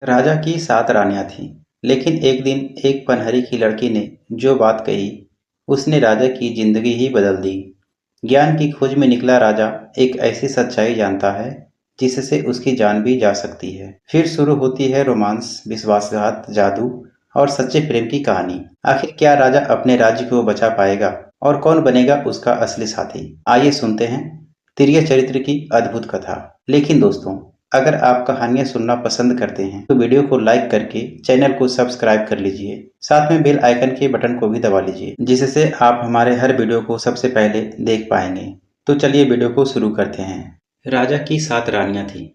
राजा की 7 रानियां थीं, लेकिन एक दिन एक पनहरी की लड़की ने जो बात कही, उसने राजा की जिंदगी ही बदल दी। ज्ञान की खोज में निकला राजा एक ऐसी सच्चाई जानता है, जिससे उसकी जान भी जा सकती है। फिर शुरू होती है रोमांस, विश्वासघात, जादू और सच्चे प्रेम की कहानी। आखिर क्या राजा अपने राज्य को बचा पाएगा और कौन बनेगा उसका असली साथी? आइए सुनते हैं तिरिया चरित्र की अद्भुत कथा। लेकिन दोस्तों, अगर आप कहानियाँ सुनना पसंद करते हैं तो वीडियो को लाइक करके चैनल को सब्सक्राइब कर लीजिए। साथ में बेल आइकन के बटन को भी दबा लीजिए, जिससे आप हमारे हर वीडियो को सबसे पहले देख पाएंगे। तो चलिए वीडियो को शुरू करते हैं। राजा की 7 रानियां थीं।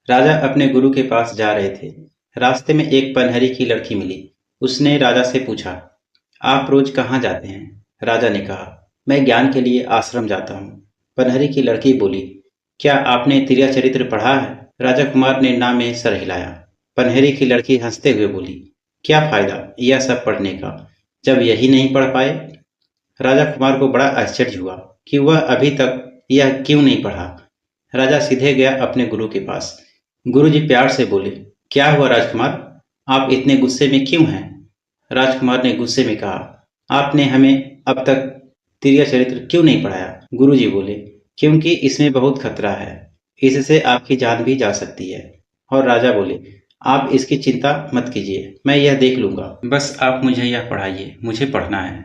राजा अपने गुरु के पास जा रहे थे। रास्ते में एक पनहरी की लड़की मिली। उसने राजा से पूछा, आप रोज कहाँ जाते हैं? राजा ने कहा, मैं ज्ञान के लिए आश्रम जाता हूँ। पनहरी की लड़की बोली, क्या आपने तिरिया चरित्र पढ़ा है? राजा कुमार ने ना में सर हिलाया। पनहरी की लड़की हंसते हुए बोली, क्या फायदा यह सब पढ़ने का, जब यही नहीं पढ़ पाए? राजा कुमार को बड़ा आश्चर्य हुआ कि वह अभी तक यह क्यों नहीं पढ़ा। राजा सीधे गया अपने गुरु के पास। गुरुजी प्यार से बोले, क्या हुआ राजकुमार, आप इतने गुस्से में क्यों हैं? राजकुमार ने गुस्से में कहा, आपने हमें अब तक तिरिया चरित्र क्यों नहीं पढ़ाया? गुरुजी बोले, क्योंकि इसमें बहुत खतरा है, इससे आपकी जान भी जा सकती है। और राजा बोले, आप इसकी चिंता मत कीजिए, मैं यह देख लूंगा, बस आप मुझे यह पढ़ाइए, मुझे पढ़ना है।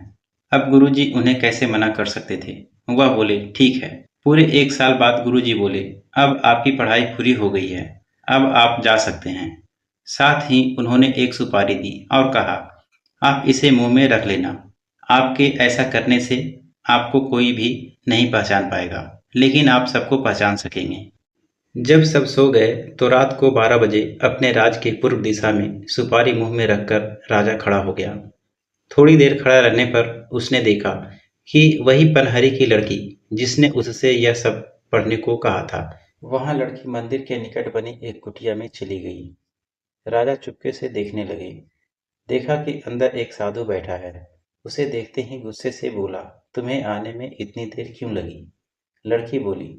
अब गुरुजी उन्हें कैसे मना कर सकते थे। वह बोले, ठीक है। पूरे 1 साल बाद गुरुजी बोले, अब आपकी पढ़ाई पूरी हो गई है, अब आप जा सकते हैं। साथ ही उन्होंने एक सुपारी दी और कहा, आप इसे मुंह में रख लेना। आपके ऐसा करने से आपको कोई भी नहीं पहचान पाएगा, लेकिन आप सबको पहचान सकेंगे। जब सब सो गए तो रात को 12 बजे अपने राज के पूर्व दिशा में सुपारी मुंह में रखकर राजा खड़ा हो गया। थोड़ी देर खड़ा रहने पर उसने देखा कि वही पनहरी की लड़की जिसने उससे यह सब पढ़ने को कहा था, वहां लड़की मंदिर के निकट बनी एक कुटिया में चली गई। राजा चुपके से देखने लगे। देखा कि अंदर एक साधु बैठा है। उसे देखते ही गुस्से से बोला, तुम्हें आने में इतनी देर क्यों लगी? लड़की बोली,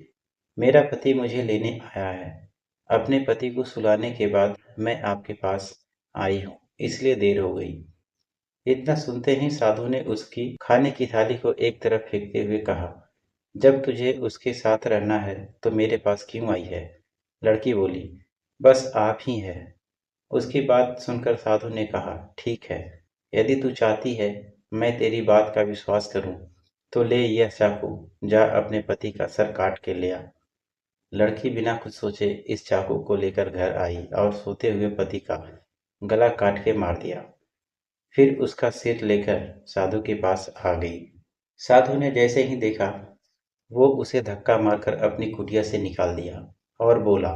मेरा पति मुझे लेने आया है। अपने पति को सुलाने के बाद मैं आपके पास आई हूँ, इसलिए देर हो गई। इतना सुनते ही साधु ने उसकी खाने की थाली को एक तरफ फेंकते हुए कहा, जब तुझे उसके साथ रहना है तो मेरे पास क्यों आई है? लड़की बोली, बस आप ही है। उसकी बात सुनकर साधु ने कहा, ठीक है, यदि तू चाहती है मैं तेरी बात का विश्वास करूं, तो ले यह चाकू, जा अपने पति का सर काट के ले आ। लड़की बिना कुछ सोचे इस चाकू को लेकर घर आई और सोते हुए पति का गला काट के मार दिया। फिर उसका सिर लेकर साधु के पास आ गई। साधु ने जैसे ही देखा, वो उसे धक्का मारकर अपनी कुटिया से निकाल दिया और बोला,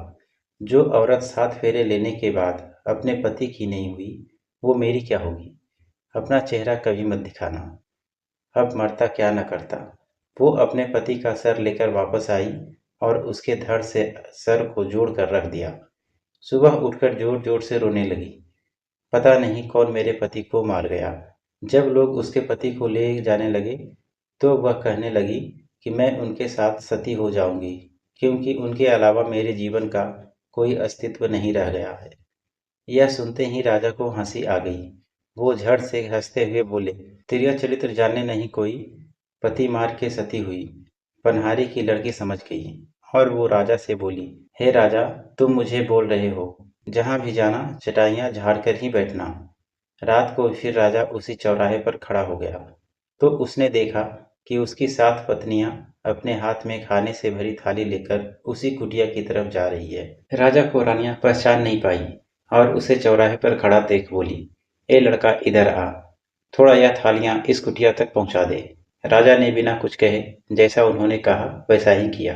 जो औरत 7 फेरे लेने के बाद अपने पति की नहीं हुई, वो मेरी क्या होगी? अपना चेहरा कभी मत दिखाना। अब मरता क्या न करता। वो अपने पति का सर लेकर वापस आई और उसके धड़ से सर को जोड़ कर रख दिया। सुबह उठकर जोर जोर से रोने लगी, पता नहीं कौन मेरे पति को मार गया। जब लोग उसके पति को ले जाने लगे तो वह कहने लगी कि मैं उनके साथ सती हो जाऊंगी, क्योंकि उनके अलावा मेरे जीवन का कोई अस्तित्व नहीं रह गया है। यह सुनते ही राजा को हंसी आ गई। वो झट से हंसते हुए बोले, तेरा चरित्र जानने नहीं कोई, पति मार के सती हुई। पनहारी की लड़की समझ गई और वो राजा से बोली, हे राजा, तुम मुझे बोल रहे हो, जहाँ भी जाना चटाइयाँ झाड़ कर ही बैठना। रात को फिर राजा उसी चौराहे पर खड़ा हो गया तो उसने देखा कि उसकी 7 पत्नियां अपने हाथ में खाने से भरी थाली लेकर उसी कुटिया की तरफ जा रही है। राजा को रानियां पहचान नहीं पाई और उसे चौराहे पर खड़ा देख बोली, ए लड़का, इधर आ, थोड़ा यह थालियां इस कुटिया तक पहुंचा दे। राजा ने बिना कुछ कहे जैसा उन्होंने कहा वैसा ही किया।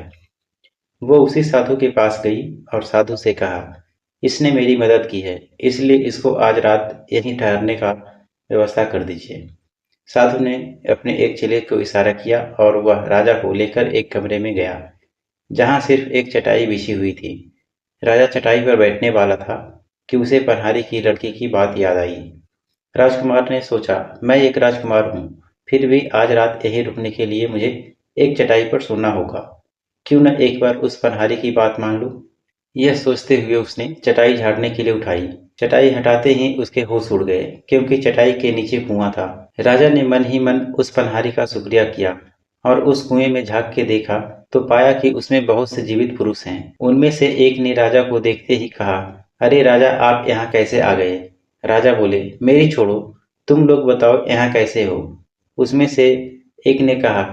वो उसी साधु के पास गई और साधु से कहा, इसने मेरी मदद की है, इसलिए इसको आज रात यहीं ठहरने का व्यवस्था कर दीजिए। साधु ने अपने एक चेले को इशारा किया और वह राजा को लेकर एक कमरे में गया, जहां सिर्फ एक चटाई बिछी हुई थी। राजा चटाई पर बैठने वाला था कि उसे पनहारी की लड़की की बात याद आई। राजकुमार ने सोचा, मैं एक राजकुमार हूँ, फिर भी आज रात यहीं रुकने के लिए मुझे एक चटाई पर सोना होगा। क्यों न एक बार उस पनहारी की बात मान लूं। यह सोचते हुए उसने चटाई झाड़ने के लिए उठाई। चटाई हटाते ही उसके होश उड़ गए, क्योंकि चटाई के नीचे कुआं था। राजा ने मन ही मन उस पनहारी का शुक्रिया किया और उस कुएं में झांक के देखा तो पाया कि उसमें बहुत से जीवित पुरुष हैं। उनमें से एक ने राजा को देखते ही कहा, अरे राजा, आप यहाँ कैसे आ गए? राजा बोले, मेरी छोड़ो, तुम लोग बताओ यहाँ कैसे हो? उसमें से एक ने कहा,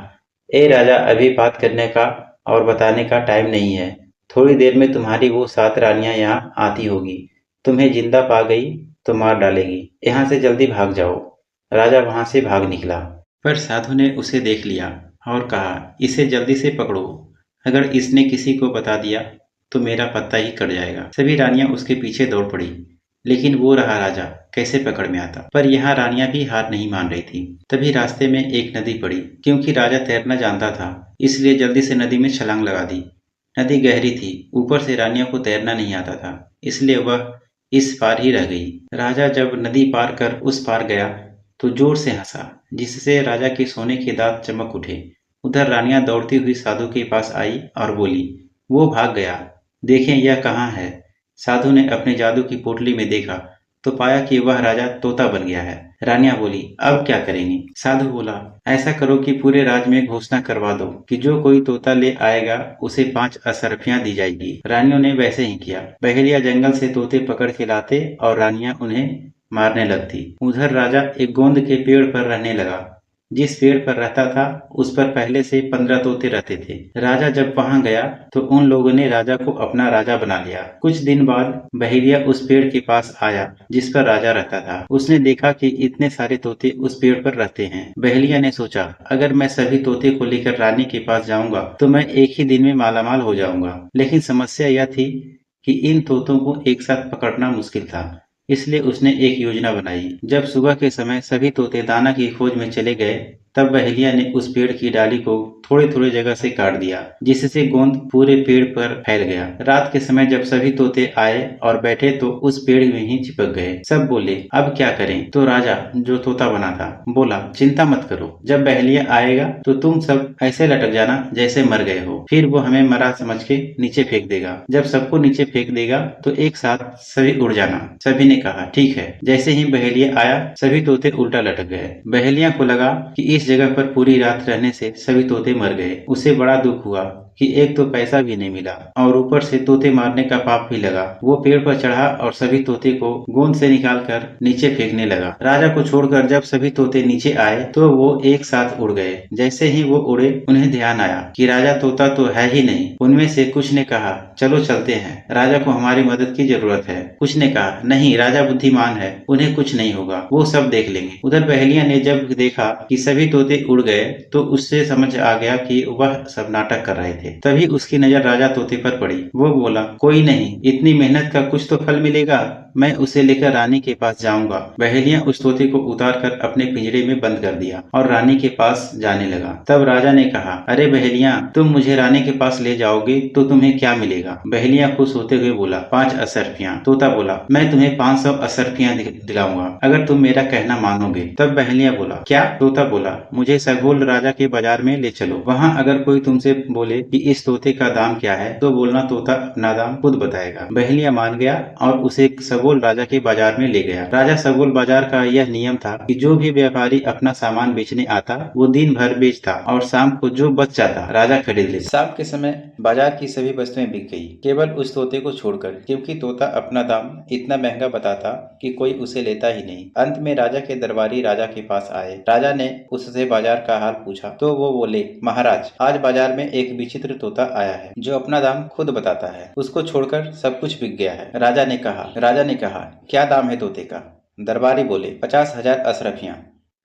ए राजा, अभी बात करने का और बताने का टाइम नहीं है। थोड़ी देर में तुम्हारी वो 7 रानियां यहाँ आती होगी। तुम्हें जिंदा पा गई तो मार डालेगी। यहाँ से जल्दी भाग जाओ। राजा वहां से भाग निकला, पर साधु ने उसे देख लिया और कहा, इसे जल्दी से पकड़ो। अगर इसने किसी को बता दिया तो मेरा पत्ता ही कट जाएगा। सभी रानियां उसके पीछे दौड़ पड़ी, लेकिन वो रहा राजा कैसे पकड़ में आता। पर यहाँ रानियां भी हार नहीं मान रही थी। तभी रास्ते में एक नदी पड़ी। क्योंकि राजा तैरना जानता था, इसलिए जल्दी से नदी में छलांग लगा दी। नदी गहरी थी, ऊपर से रानियों को तैरना नहीं आता था, इसलिए वह इस पार ही रह गई। राजा जब नदी पार कर उस पार गया तो जोर से हंसा, जिससे राजा के सोने के दांत चमक उठे। उधर रानियां दौड़ती हुई साधु के पास आई और बोली, वो भाग गया, देखें यह कहाँ है। साधु ने अपने जादू की पोटली में देखा तो पाया कि वह राजा तोता बन गया है। रानियां बोली, अब क्या करेंगे? साधु बोला, ऐसा करो कि पूरे राज्य में घोषणा करवा दो कि जो कोई तोता ले आएगा उसे 5 असरफियां दी जाएगी। रानियों ने वैसे ही किया। बहेलिया जंगल से तोते पकड़ के लाते और रानियां उन्हें मारने लगती। उधर राजा एक गोंद के पेड़ पर रहने लगा। जिस पेड़ पर रहता था उस पर पहले से 15 तोते रहते थे। राजा जब वहां गया तो उन लोगों ने राजा को अपना राजा बना लिया। कुछ दिन बाद बहेलिया उस पेड़ के पास आया जिस पर राजा रहता था। उसने देखा कि इतने सारे तोते उस पेड़ पर रहते हैं। बहेलिया ने सोचा, अगर मैं सभी तोते को लेकर रानी के पास जाऊंगा तो मैं एक ही दिन में मालामाल हो जाऊंगा। लेकिन समस्या यह थी कि इन तोतों को एक साथ पकड़ना मुश्किल था। इसलिए उसने एक योजना बनाई। जब सुबह के समय सभी तोते दाना की खोज में चले गए, तब बहेलिया ने उस पेड़ की डाली को थोड़े थोड़े जगह से काट दिया, जिससे गोंद पूरे पेड़ पर फैल गया। रात के समय जब सभी तोते आए और बैठे तो उस पेड़ में ही चिपक गए। सब बोले, अब क्या करें? तो राजा, जो तोता बना था, बोला, चिंता मत करो, जब बहेलिया आएगा तो तुम सब ऐसे लटक जाना जैसे मर गए हो। फिर वो हमें मरा समझ के नीचे फेंक देगा। जब सबको नीचे फेंक देगा तो एक साथ सभी उड़ जाना। सभी ने कहा, ठीक है। जैसे ही बहेलिया आया सभी तोते उल्टा लटक गए। बहेलिया को लगा कि इस जगह पर पूरी रात रहने से सभी तोते मर गए। उसे बड़ा दुख हुआ कि एक तो पैसा भी नहीं मिला और ऊपर से तोते मारने का पाप भी लगा। वो पेड़ पर चढ़ा और सभी तोते को गोंद से निकालकर नीचे फेंकने लगा। राजा को छोड़कर जब सभी तोते नीचे आए तो वो एक साथ उड़ गए। जैसे ही वो उड़े उन्हें ध्यान आया कि राजा तोता तो है ही नहीं। उनमें से कुछ ने कहा, चलो चलते हैं, राजा को हमारी मदद की जरूरत है। कुछ ने कहा, नहीं, राजा बुद्धिमान है, उन्हें कुछ नहीं होगा, वो सब देख लेंगे। उधर बहेलिया ने जब देखा कि सभी तोते उड़ गए तो उससे समझ आ गया कि वह सब नाटक कर रहे थे। तभी उसकी नजर राजा तोते पर पड़ी। वो बोला, कोई नहीं, इतनी मेहनत का कुछ तो फल मिलेगा, मैं उसे लेकर रानी के पास जाऊंगा। बहेलिया उस तोते को उतार कर अपने पिंजरे में बंद कर दिया और रानी के पास जाने लगा। तब राजा ने कहा, अरे बहेलिया, तुम मुझे रानी के पास ले जाओगे तो तुम्हें क्या मिलेगा? बहेलिया खुश होते हुए बोला, 5 असरफियां। तोता बोला, मैं तुम्हें 500 असरफियां दिलाऊंगा अगर तुम मेरा कहना मानोगे। तब बहेलिया बोला, क्या? तोता बोला, मुझे सगोल राजा के बाजार में ले चलो। वहाँ अगर कोई तुमसे बोले कि इस तोते का दाम क्या है तो बोलना तोता अपना दाम खुद बताएगा। बहेलिया मान गया और उसे सगोल राजा के बाजार में ले गया। राजा सगोल बाजार का यह नियम था कि जो भी व्यापारी अपना सामान बेचने आता वो दिन भर बेचता और शाम को जो बच जाता राजा खरीद लेता। शाम के समय बाजार की सभी वस्तुएं बिक गई, केवल उस तोते को छोड़कर, क्योंकि तोता अपना दाम इतना महंगा बताता कि कोई उसे लेता ही नहीं। अंत में राजा के दरबारी राजा के पास आए। राजा ने उससे बाजार का हाल पूछा तो वो बोले, महाराज, आज बाजार में एक विचित्र तोता आया है जो अपना दाम खुद बताता है। उसको छोड़कर सब कुछ बिक गया है। राजा ने कहा, क्या दाम है तोते का? दरबारी बोले, 50,000 असरफियां।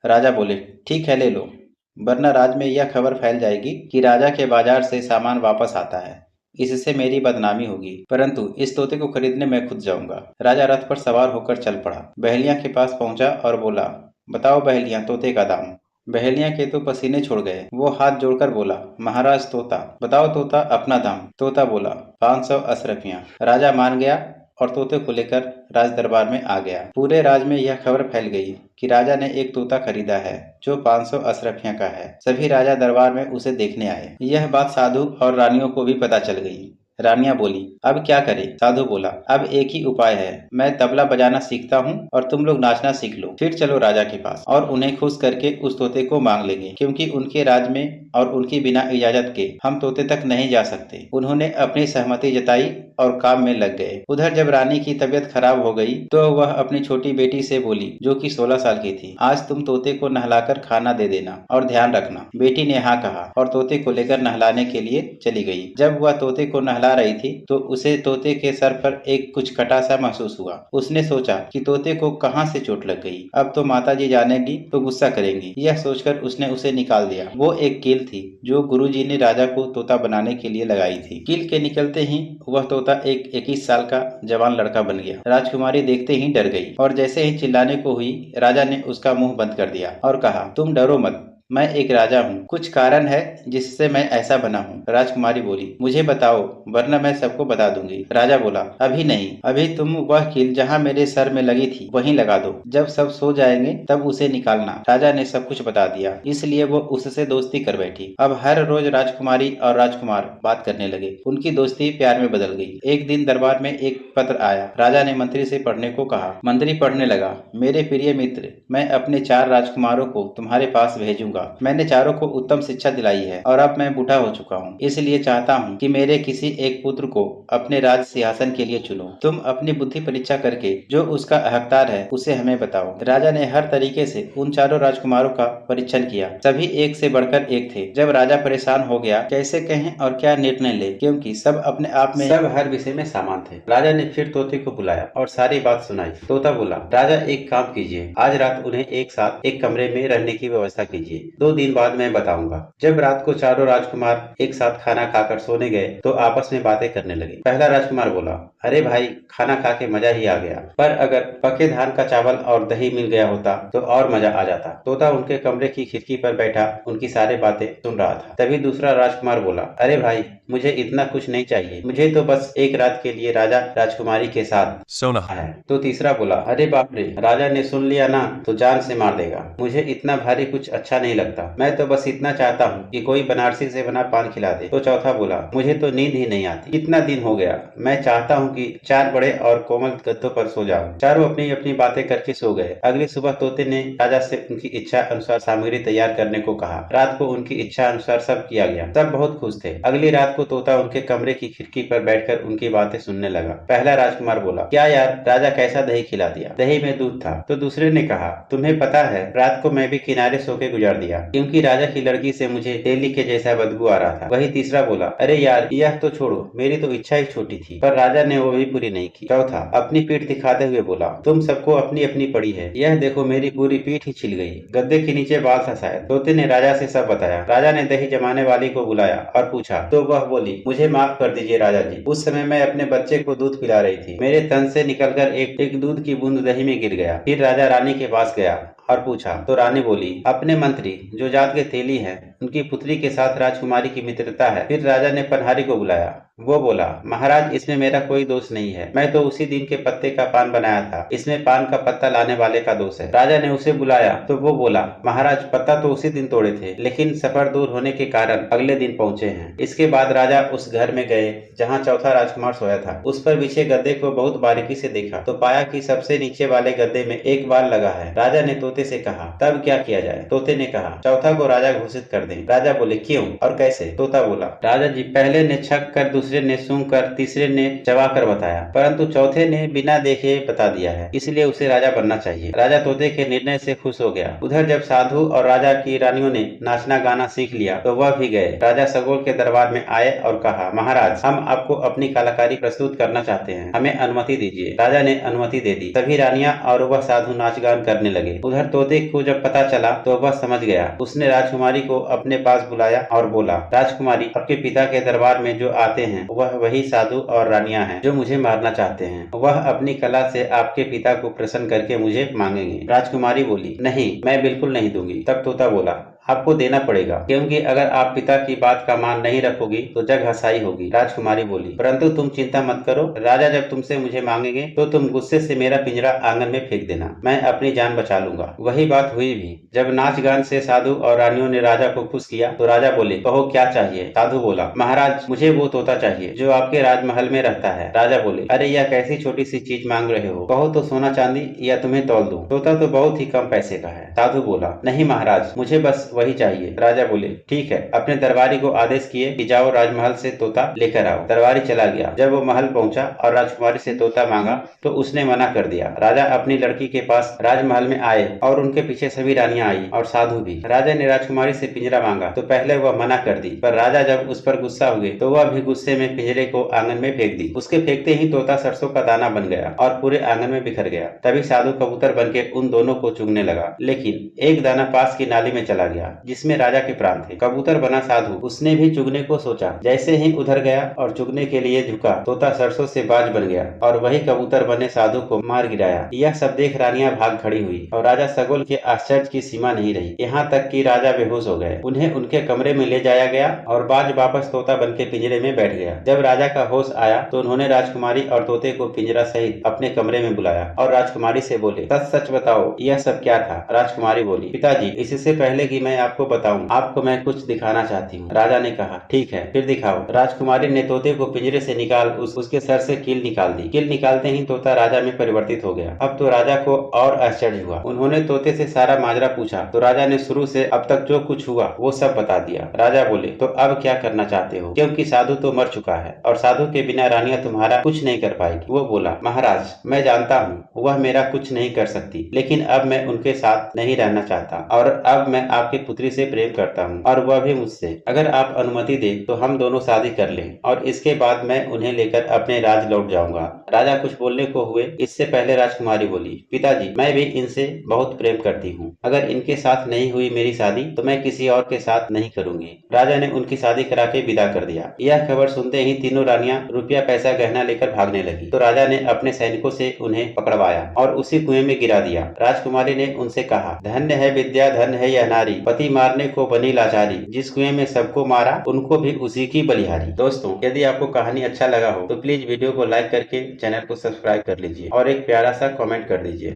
राजा बोले, ठीक है, ले लो, वरना राज्य में यह खबर फैल जाएगी कि राजा के बाजार से सामान वापस आता है। इससे मेरी बदनामी होगी, परंतु इस तोते को खरीदने मैं खुद जाऊंगा। राजा रथ पर सवार होकर चल पड़ा। बहेलिया के पास पहुंचा और बोला, बताओ बहेलिया, तोते का दाम। बहेलिया के तो पसीने छोड़ गए। वो हाथ जोड़कर बोला, महाराज तोता, बताओ तोता अपना दाम। तोता बोला, 500 असरफियां। राजा मान गया और तोते को लेकर राज दरबार में आ गया। पूरे राज में यह खबर फैल गई कि राजा ने एक तोता खरीदा है जो 500 असरफियां का है। सभी राजा दरबार में उसे देखने आए। यह बात साधु और रानियों को भी पता चल गई। रानिया बोली, अब क्या करें? साधु बोला, अब एक ही उपाय है, मैं तबला बजाना सीखता हूँ और तुम लोग नाचना सीख लो, फिर चलो राजा के पास और उन्हें खुश करके उस तोते को मांग लेंगे, क्योंकि उनके राज में और उनकी बिना इजाजत के हम तोते तक नहीं जा सकते। उन्होंने अपनी सहमति जताई और काम में लग गए। उधर जब रानी की तबीयत खराब हो गई तो वह अपनी छोटी बेटी से बोली, जो कि 16 साल की थी, आज तुम तोते को नहलाकर खाना दे देना और ध्यान रखना। बेटी ने हाँ कहा और तोते को लेकर नहलाने के लिए चली गई। जब वह तोते को नहला रही थी तो उसे तोते के सर पर एक कुछ कटा सा महसूस हुआ। उसने सोचा कि तोते को कहाँ से चोट लग गई, अब तो माताजी जानेगी तो गुस्सा करेंगी। यह सोचकर उसने उसे निकाल दिया। वो एक कील थी जो गुरुजी ने राजा को तोता बनाने के लिए लगाई थी। कील के निकलते ही वह तोता एक 21 साल का जवान लड़का बन गया। राजकुमारी देखते ही डर गई और जैसे ही चिल्लाने को हुई, राजा ने उसका मुंह बंद कर दिया और कहा, तुम डरो मत, मैं एक राजा हूँ, कुछ कारण है जिससे मैं ऐसा बना हूँ। राजकुमारी बोली, मुझे बताओ वरना मैं सबको बता दूंगी। राजा बोला, अभी नहीं, अभी तुम वह कील जहाँ मेरे सर में लगी थी वहीं लगा दो, जब सब सो जाएंगे तब उसे निकालना। राजा ने सब कुछ बता दिया, इसलिए वो उससे दोस्ती कर बैठी। अब हर रोज राजकुमारी और राजकुमार बात करने लगे। उनकी दोस्ती प्यार में बदल गई। एक दिन दरबार में एक पत्र आया। राजा ने मंत्री से पढ़ने को कहा। मंत्री पढ़ने लगा, मेरे प्रिय मित्र, मैं अपने 4 राजकुमारों को तुम्हारे पास भेजूंगा। मैंने चारों को उत्तम शिक्षा दिलाई है और अब मैं बूढ़ा हो चुका हूँ, इसलिए चाहता हूँ कि मेरे किसी एक पुत्र को अपने राज सिंहासन के लिए चुनो। तुम अपनी बुद्धि परीक्षा करके जो उसका हकदार है उसे हमें बताओ। राजा ने हर तरीके से उन चारों राजकुमारों का परीक्षण किया। सभी एक से बढ़कर एक थे। जब राजा परेशान हो गया कैसे कहें और क्या निर्णय ले, क्योंकि सब अपने आप में सब हर विषय में समान थे। राजा ने फिर तोते को बुलाया और सारी बात सुनाई। तोता बोला, राजा एक काम कीजिए, आज रात उन्हें एक साथ एक कमरे में रहने की व्यवस्था कीजिए, 2 दिन बाद मैं बताऊंगा। जब रात को चारों राजकुमार एक साथ खाना खाकर सोने गए तो आपस में बातें करने लगे। पहला राजकुमार बोला, अरे भाई, खाना खा के मजा ही आ गया, पर अगर पके धान का चावल और दही मिल गया होता तो और मजा आ जाता। तोता उनके कमरे की खिड़की पर बैठा उनकी सारी बातें सुन रहा था। तभी दूसरा राजकुमार बोला, अरे भाई, मुझे इतना कुछ नहीं चाहिए, मुझे तो बस एक रात के लिए राजा राजकुमारी के साथ सोना है। तो तीसरा बोला, अरे बाप रे, राजा ने सुन लिया ना तो जान से मार देगा, मुझे इतना भारी कुछ अच्छा नहीं लगता, मैं तो बस इतना चाहता हूँ कि कोई बनारसी से बना पान खिला दे। तो चौथा बोला, मुझे तो नींद ही नहीं आती, कितना दिन हो गया, मैं चाहता हूँ कि 4 बड़े और कोमल गद्दों पर सो जाऊं। चारों अपनी अपनी बातें करके सो गए। अगली सुबह तोते ने राजा से उनकी इच्छा अनुसार सामग्री तैयार करने को कहा। रात को उनकी इच्छा अनुसार सब किया गया। सब बहुत खुश थे। अगली रात को तोता उनके कमरे की खिड़की पर बैठकर उनकी बातें सुनने लगा। पहला राजकुमार बोला, क्या यार, राजा कैसा दही खिला दिया, दही में दूध था। तो दूसरे ने कहा, तुम्हें पता है, रात को मैं भी किनारे सो के गुजार दिया, क्योंकि राजा की लड़की से मुझे तेली के जैसा बदबू आ रहा था। वही तीसरा बोला, अरे यार, यह तो छोड़ो, मेरी तो इच्छा ही छोटी थी, पर राजा ने वो भी पूरी नहीं की। चौथा अपनी पीठ दिखाते हुए बोला, तुम सबको अपनी अपनी पड़ी है, यह देखो मेरी पूरी पीठ ही छिल गई, गद्दे के नीचे बाल था शायद। तोते ने राजा से सब बताया। राजा ने दही जमाने वाली को बुलाया और पूछा, तो वह बोली, मुझे माफ कर दीजिए राजा जी, उस समय मैं अपने बच्चे को दूध पिला रही थी, मेरे तन से निकलकर एक दूध की बूंद दही में गिर गया। फिर राजा रानी के पास गया और पूछा तो रानी बोली, अपने मंत्री जो जात के तेली हैं, उनकी पुत्री के साथ राजकुमारी की मित्रता है। फिर राजा ने पनहारी को बुलाया। वो बोला, महाराज, इसमें मेरा कोई दोष नहीं है, मैं तो उसी दिन के पत्ते का पान बनाया था, इसमें पान का पत्ता लाने वाले का दोष है। राजा ने उसे बुलाया तो वो बोला, महाराज, पत्ता तो उसी दिन तोड़े थे, लेकिन सफर दूर होने के कारण अगले दिन पहुंचे हैं। इसके बाद राजा उस घर में गए जहाँ चौथा राजकुमार सोया था। उस पर बिछे गद्दे को बहुत बारीकी से देखा तो पाया कि सबसे नीचे वाले गद्दे में एक बाल लगा है। राजा ने तोते से कहा, तब क्या किया जाए? तोते ने कहा, चौथा को राजा घोषित कर दें। राजा बोले, क्यों और कैसे? तोता बोला, राजा जी, पहले ने छक कर, दूसरे ने सूंघ कर, तीसरे ने चबा कर बताया, परंतु चौथे ने बिना देखे बता दिया है, इसलिए उसे राजा बनना चाहिए। राजा तोते के निर्णय से खुश हो गया। उधर जब साधु और राजा की रानियों ने नाचना गाना सीख लिया तो वह भी गए। राजा सगोल के दरबार में आए और कहा, महाराज, हम आपको अपनी कलाकारी प्रस्तुत करना चाहते हैं, हमें अनुमति दीजिए। राजा ने अनुमति दे दी। सभी रानियां और वह साधु नाच गान करने लगे। उधर तोते को जब पता चला तो वह समझ गया। उसने राजकुमारी को अपने पास बुलाया और बोला, राजकुमारी, आपके पिता के दरबार में जो आते हैं वह वही साधु और रानियां हैं जो मुझे मारना चाहते हैं। वह अपनी कला से आपके पिता को प्रसन्न करके मुझे मांगेंगे। राजकुमारी बोली, नहीं, मैं बिल्कुल नहीं दूंगी। तब तोता बोला, आपको देना पड़ेगा, क्योंकि अगर आप पिता की बात का मान नहीं रखोगी तो जग हसाई होगी। राजकुमारी बोली, परंतु तुम चिंता मत करो, राजा जब तुमसे मुझे मांगेंगे तो तुम गुस्से से मेरा पिंजरा आंगन में फेंक देना, मैं अपनी जान बचा लूंगा। वही बात हुई भी। जब नाच गान से साधु और रानियों ने राजा को खुश किया तो राजा बोले, कहो क्या चाहिए। साधु बोला, महाराज मुझे वो तोता चाहिए जो आपके राजमहल में रहता है। राजा बोले, अरे यह कैसी छोटी सी चीज मांग रहे हो, कहो तो सोना चांदी या तुम्हें तौल दूं। तोता तो बहुत ही कम पैसे का है। साधु बोला, नहीं महाराज, मुझे बस वही चाहिए। राजा बोले, ठीक है। अपने दरबारी को आदेश किए कि जाओ राजमहल से तोता लेकर आओ। दरबारी चला गया। जब वो महल पहुंचा और राजकुमारी से तोता मांगा तो उसने मना कर दिया। राजा अपनी लड़की के पास राजमहल में आए और उनके पीछे सभी रानियां आई और साधु भी। राजा ने राजकुमारी से पिंजरा मांगा तो पहले वह मना कर दी, पर राजा जब उस पर गुस्सा हुए तो वह भी गुस्से में पिंजरे को आंगन में फेंक दी। उसके फेंकते ही तोता सरसों का दाना बन गया और पूरे आंगन में बिखर गया। तभी साधु कबूतर बनके उन दोनों को चुगने लगा, लेकिन एक दाना पास की नाली में चला गया जिसमें राजा के प्राण थे। कबूतर बना साधु, उसने भी चुगने को सोचा। जैसे ही उधर गया और चुगने के लिए झुका, तोता सरसों से बाज बन गया और वही कबूतर बने साधु को मार गिराया। यह सब देख रानियां भाग खड़ी हुई और राजा सगोल के आश्चर्य की सीमा नहीं रही। यहाँ तक कि राजा बेहोश हो गए। उन्हें उनके कमरे में ले जाया गया और बाज वापस तोता बन के पिंजरे में बैठ गया। जब राजा का होश आया तो उन्होंने राजकुमारी और तोते को पिंजरा सहित अपने कमरे में बुलाया और राजकुमारी से बोले, सच सच बताओ यह सब क्या था। राजकुमारी बोली, पिताजी इससे पहले कि मैं आपको बताऊं, आपको मैं कुछ दिखाना चाहती हूँ। राजा ने कहा, ठीक है फिर दिखाओ। राजकुमारी ने तोते को पिंजरे से निकाल उसके सर से कील निकाल दी। कील निकालते ही तोता राजा में परिवर्तित हो गया। अब तो राजा को और आश्चर्य हुआ। उन्होंने तोते से सारा माजरा पूछा तो राजा ने शुरू से अब तक जो कुछ हुआ वो सब बता दिया। राजा बोले, तो अब क्या करना चाहते हो, क्योंकि साधु तो मर चुका है और साधु के बिना रानियां तुम्हारा कुछ नहीं कर पाएगी। वो बोला, महाराज मैं जानता हूँ वह मेरा कुछ नहीं कर सकती, लेकिन अब मैं उनके साथ नहीं रहना चाहता और अब मैं आपकी पुत्री से प्रेम करता हूँ और वह भी मुझसे। अगर आप अनुमति दे तो हम दोनों शादी कर लें और इसके बाद मैं उन्हें लेकर अपने राज लौट जाऊंगा। राजा कुछ बोलने को हुए, इससे पहले राजकुमारी बोली, पिताजी मैं भी इनसे बहुत प्रेम करती हूँ। अगर इनके साथ नहीं हुई मेरी शादी तो मैं किसी और के साथ नहीं करूंगी। राजा ने उनकी शादी करा के विदा कर दिया। यह खबर सुनते ही तीनों रानियां रुपया पैसा गहना लेकर भागने लगी तो राजा ने अपने सैनिकों से उन्हें पकड़वाया और उसी कुएं में गिरा दिया। राजकुमारी ने उनसे कहा, धन्य है विद्या, धन्य है यह नारी, पति मारने को बनी लाचारी, जिस कुएं में सबको मारा उनको भी उसी की बलिहारी। दोस्तों यदि आपको कहानी अच्छा लगा हो तो प्लीज वीडियो को लाइक करके चैनल को सब्सक्राइब कर लीजिए और एक प्यारा सा कमेंट कर दीजिए।